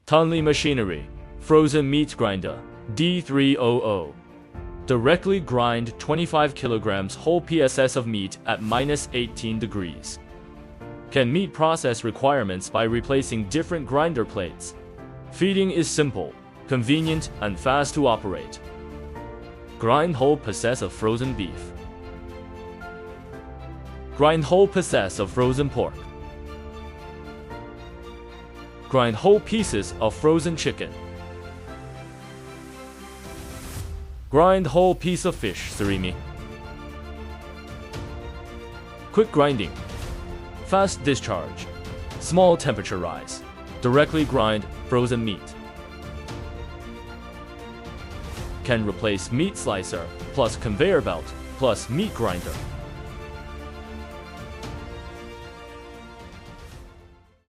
Tonley Machinery, Frozen Meat Grinder, D300. Directly grind 25 kilograms whole PSS of meat at -18 degrees. Can meet process requirements by replacing different grinder plates. Feeding is simple, convenient, and fast to operate. Grind whole pieces of frozen beef. Grind whole pieces of frozen pork. Grind whole pieces of frozen chicken. Grind whole piece of fish surimi. Quick grinding. Fast discharge. Small temperature rise. Directly grind frozen meat. Can replace meat slicer plus conveyor belt plus meat grinder.